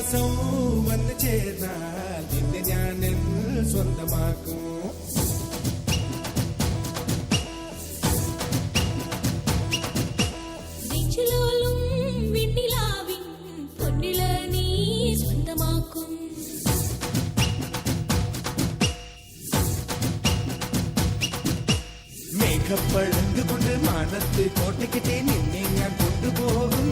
ചിങ്ങമാസം വന്നു ചേർന്നാൽ നിന്നെ ഞാൻ സ്വന്തമാക്കും. മേഘപ്പഴന്തുകൊണ്ട് മാനത്ത് കോട്ടയ്ക്കിട്ടേ നിന്നെ ഞാൻ കൊണ്ടുപോകും.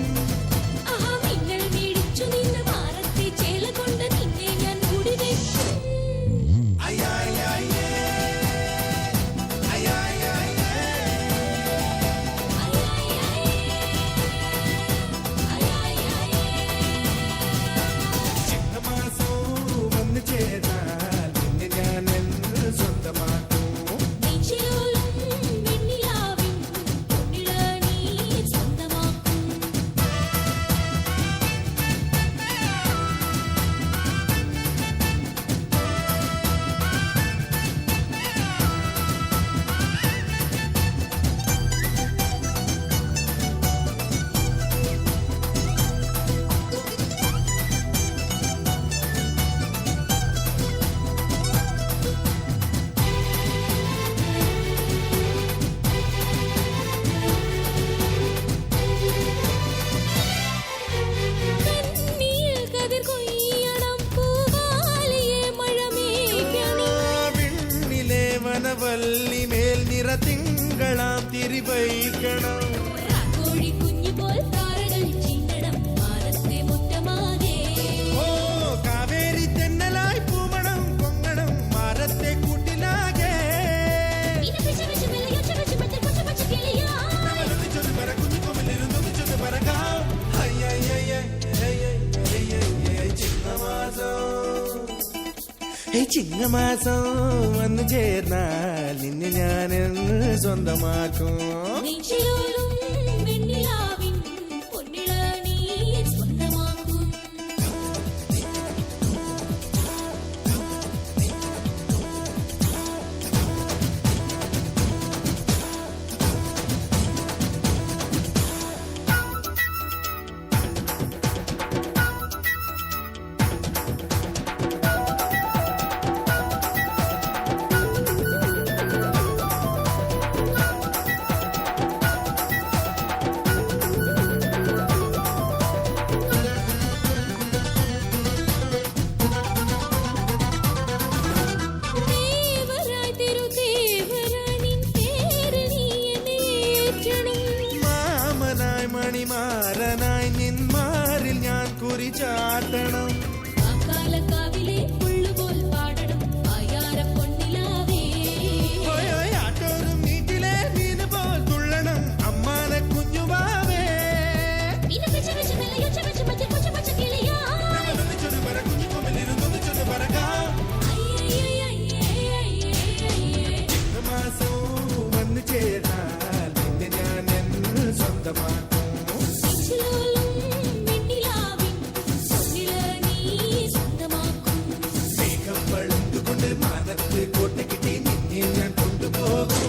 വനവല്ലി മേൽ നിറ തിങ്കളാം തിരിവയ്ക്കണം. ഓ കാവേരി തെന്നലായി പൂമണം പൊങ്ങണം മാരത്തെ കൂട്ടിലാകെ. ചിങ്ങമാസം വന്നു ചേർന്നാൽ നിന്നെ ഞാൻ സ്വന്തമാക്കും. മണിമാരനായി നിന്മാരിൽ ഞാൻ കുറിച്ചാട്ടണം. ആട്ടോറും വീട്ടിലെ മീന് പോൽ തുള്ളണം അമ്മാനെ കുഞ്ഞുവാവേ. മാസം വന്നു ചേർന്നാൽ നിന്നെ ഞാൻ സ്വന്തമാക്കും. മേഘപ്പഴന്തുകൊണ്ട് മാനത്ത് കോട്ടയ്ക്കിട്ടേ നിന്നെ ഞാൻ കൊണ്ടുപോകും.